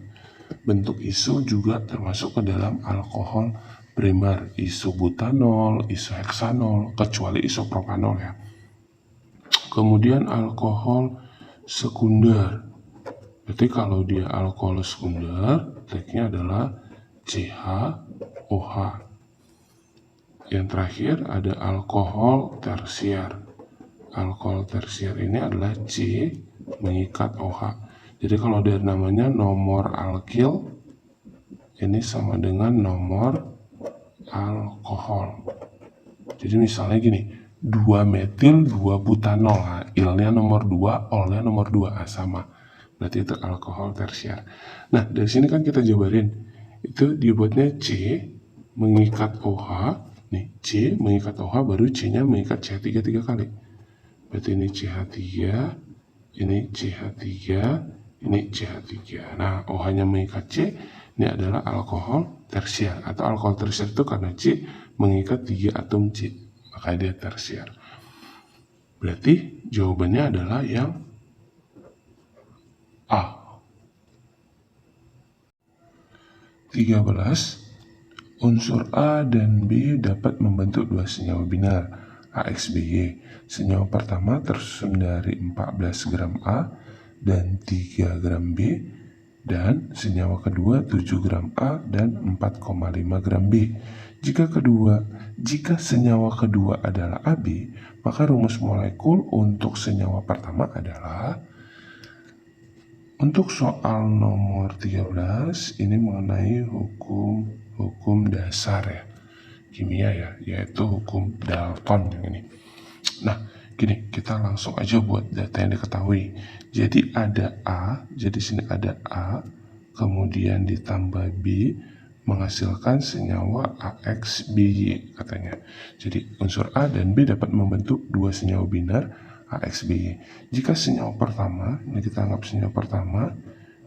Bentuk iso juga termasuk ke dalam alkohol primer. Isobutanol, isoheksanol, kecuali isopropanol ya. Kemudian alkohol sekunder. Berarti kalau dia alkohol sekunder, triknya adalah CHOH. Yang terakhir ada alkohol tersier. Alkohol tersier ini adalah C mengikat OH. Jadi kalau dari namanya nomor alkil, ini sama dengan nomor alkohol. Jadi misalnya gini, 2 metil 2 butanol. Nah, ilnya nomor 2, olnya nomor 2. Sama. Berarti itu alkohol tersier. Nah, dari sini kan kita jabarin. Itu dibuatnya C mengikat OH. Nih, C mengikat OH, baru C-nya mengikat CH3 3 kali. Berarti ini CH3, ini CH3, ini CH3. Nah, OH-nya mengikat C, ini adalah alkohol tersier. Atau alkohol tersier itu karena C mengikat 3 atom C. Maka dia tersier. Berarti jawabannya adalah yang A. 13. Unsur A dan B dapat membentuk 2 senyawa binar AXBY. Senyawa pertama tersusun dari 14 gram A dan 3 gram B, dan senyawa kedua 7 gram A dan 4,5 gram B. Jika senyawa kedua adalah AB, maka rumus molekul untuk senyawa pertama adalah. Untuk soal nomor 13 ini mengenai hukum dasar ya, kimia ya, yaitu hukum Dalton yang ini. Nah, gini, kita langsung aja buat data yang diketahui. Jadi ada A, jadi sini ada A, kemudian ditambah B, menghasilkan senyawa AXBY katanya. Jadi unsur A dan B dapat membentuk 2 senyawa binar AXBY. Jika senyawa pertama, ini kita anggap senyawa pertama,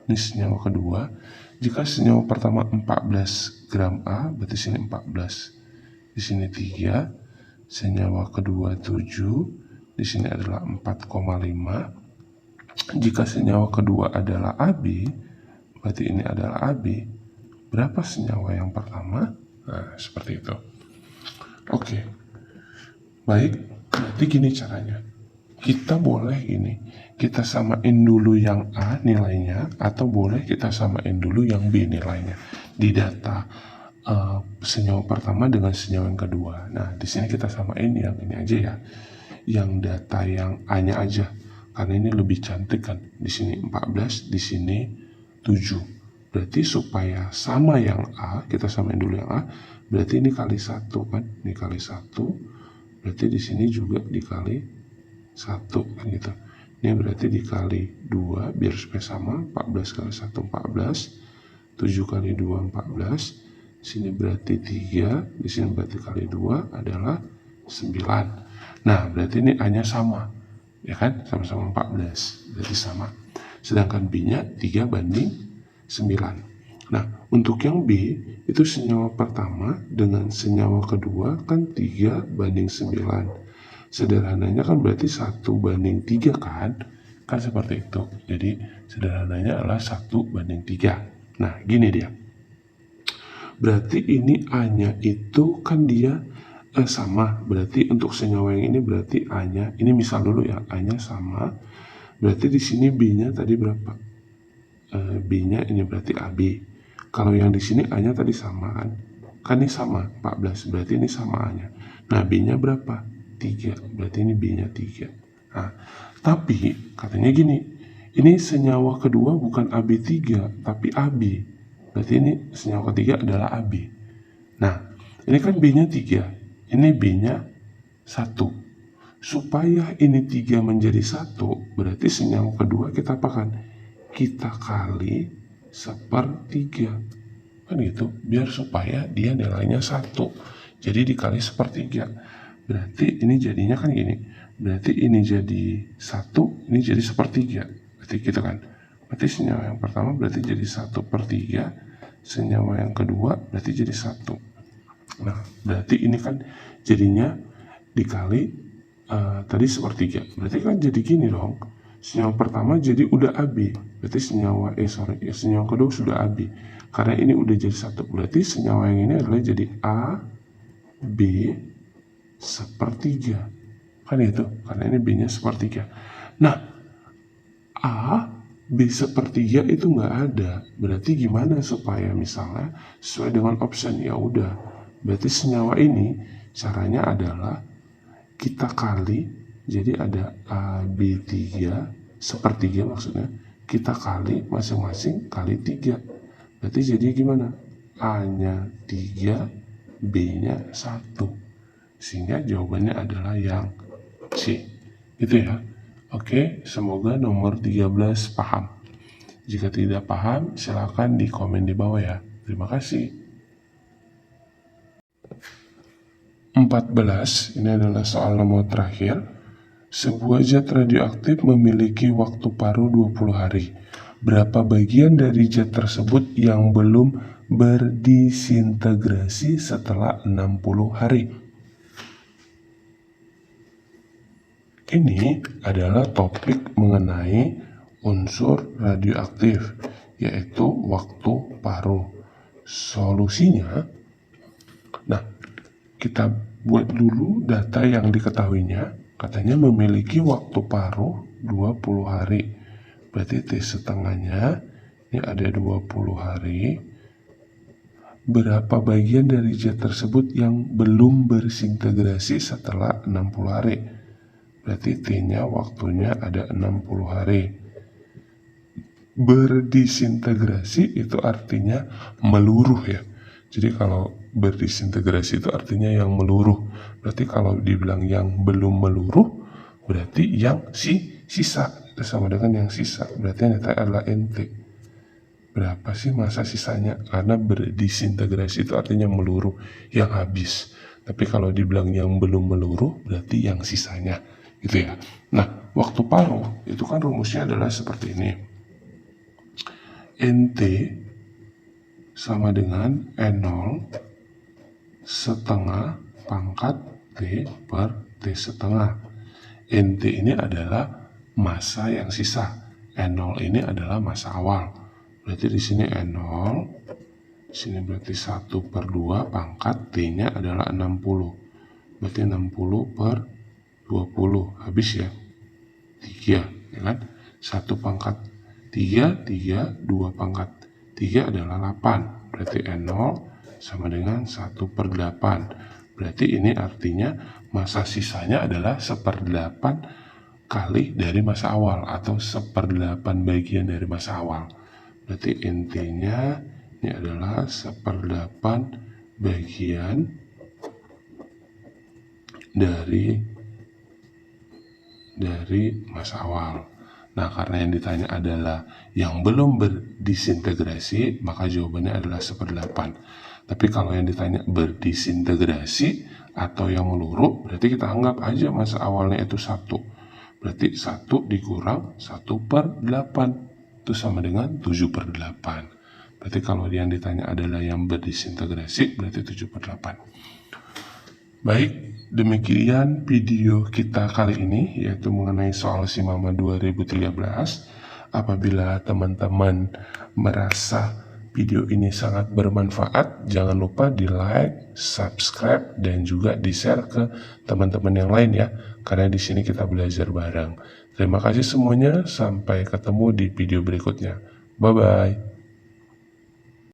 ini senyawa kedua. Jika senyawa pertama 14 gram A, berarti sini 14, di sini 3, senyawa kedua 7, di sini adalah 4,5. Jika senyawa kedua adalah AB, berarti ini adalah AB. Berapa senyawa yang pertama? Nah, seperti itu. Oke. Baik, berarti gini caranya. Kita boleh ini, kita samain dulu yang A nilainya, atau boleh kita samain dulu yang B nilainya di data senyawa pertama dengan senyawa yang kedua. Nah, di sini kita samain yang ini aja ya, yang data yang A-nya aja, karena ini lebih cantik kan. Di sini 14, di sini 7. Berarti supaya sama yang A, kita samain dulu yang A, berarti ini kali 1 kan, ini kali 1, berarti di sini juga dikali 1 kan gitu. Ini berarti dikali 2 biar supaya sama, 14 kali 1 14, 7 kali 2 14, sini berarti 3, di sini berarti kali 2 adalah 9. Nah, berarti ini A-nya sama, ya kan? Sama-sama 14, berarti sama. Sedangkan B-nya 3 banding 9. Nah, untuk yang B, itu senyawa pertama dengan senyawa kedua kan 3 banding 9. Sederhananya kan berarti 1 banding 3 kan? Kan seperti itu. Jadi sederhananya adalah 1 banding 3. Nah, gini dia. Berarti ini A-nya itu kan dia sama. Berarti untuk senyawa yang ini berarti A-nya, ini misal dulu ya, A-nya sama. Berarti di sini B-nya tadi berapa? B-nya ini berarti AB. Kalau yang di sini A-nya tadi sama kan? Kan ini sama, 14. Berarti ini sama A-nya. Nah, B-nya berapa? 3, berarti ini B-nya 3. Nah, tapi katanya gini, ini senyawa kedua bukan AB3 tapi AB, berarti ini senyawa ketiga adalah AB. Nah, ini kan B-nya 3, ini B-nya 1. Supaya ini 3 menjadi 1, berarti senyawa kedua kita apakan? Kita kali 1/3 kan gitu, biar supaya dia nilainya 1, jadi dikali 1/3. Berarti ini jadinya kan gini, berarti ini jadi 1, ini jadi 1/3, berarti gitu kan. Berarti senyawa yang pertama berarti jadi 1/3, senyawa yang kedua berarti jadi 1. Nah, berarti ini kan jadinya dikali tadi 1/3, berarti kan jadi gini dong. Senyawa pertama jadi udah AB, berarti senyawa kedua sudah AB. Karena ini udah jadi 1, berarti senyawa yang ini adalah jadi A, B, 1/3 kan itu, karena ini B-nya 1/3. Nah, A, B 1/3 itu nggak ada, berarti gimana supaya misalnya sesuai dengan option? Ya udah, berarti senyawa ini caranya adalah kita kali, jadi ada A, B 3, 1/3 maksudnya, kita kali masing-masing kali 3, berarti jadi gimana? A-nya 3, B-nya 1, sehingga jawabannya adalah yang C, gitu ya. Oke, semoga nomor 13 paham. Jika tidak paham, silakan di komen di bawah ya. Terima kasih. 14, ini adalah soal nomor terakhir. Sebuah zat radioaktif memiliki waktu paruh 20 hari. Berapa bagian dari zat tersebut yang belum berdisintegrasi setelah 60 hari? Ini adalah topik mengenai unsur radioaktif, yaitu waktu paruh. Solusinya, nah, kita buat dulu data yang diketahuinya. Katanya memiliki waktu paruh 20 hari. Berarti T setengahnya, ini ada 20 hari. Berapa bagian dari zat tersebut yang belum berdisintegrasi setelah 60 hari? Berarti T-nya waktunya ada 60 hari. Berdisintegrasi itu artinya meluruh ya. Jadi kalau berdisintegrasi itu artinya yang meluruh. Berarti kalau dibilang yang belum meluruh, berarti yang sisa. Itu sama dengan yang sisa. Berarti yang adalah NT. Berapa sih masa sisanya? Karena berdisintegrasi itu artinya meluruh, yang habis. Tapi kalau dibilang yang belum meluruh, berarti yang sisanya. Gitu ya. Nah, waktu paruh itu kan rumusnya adalah seperti ini. NT sama dengan N0 setengah pangkat T per T setengah. NT ini adalah massa yang sisa. N0 ini adalah massa awal. Berarti di sini N0, sini berarti 1/2 pangkat T-nya adalah 60. Berarti 60 per 20, habis ya 3, ya kan? 1 pangkat 3, 2 pangkat 3 adalah 8, berarti N0 sama dengan 1/8. Berarti ini artinya massa sisanya adalah 1/8 kali dari massa awal, atau 1/8 bagian dari massa awal. Berarti intinya ini adalah 1/8 bagian dari massa awal. Nah, karena yang ditanya adalah yang belum berdisintegrasi, maka jawabannya adalah 1/8. Tapi kalau yang ditanya berdisintegrasi atau yang meluruh, berarti kita anggap aja massa awalnya itu 1. Berarti 1 dikurang 1/8. Itu sama dengan 7/8. Berarti kalau yang ditanya adalah yang berdisintegrasi, berarti 7/8. Baik, demikian video kita kali ini, yaitu mengenai soal SIMAMA 2013. Apabila teman-teman merasa video ini sangat bermanfaat, jangan lupa di like, subscribe, dan juga di share ke teman-teman yang lain ya, karena di sini kita belajar bareng. Terima kasih semuanya, sampai ketemu di video berikutnya. Bye-bye.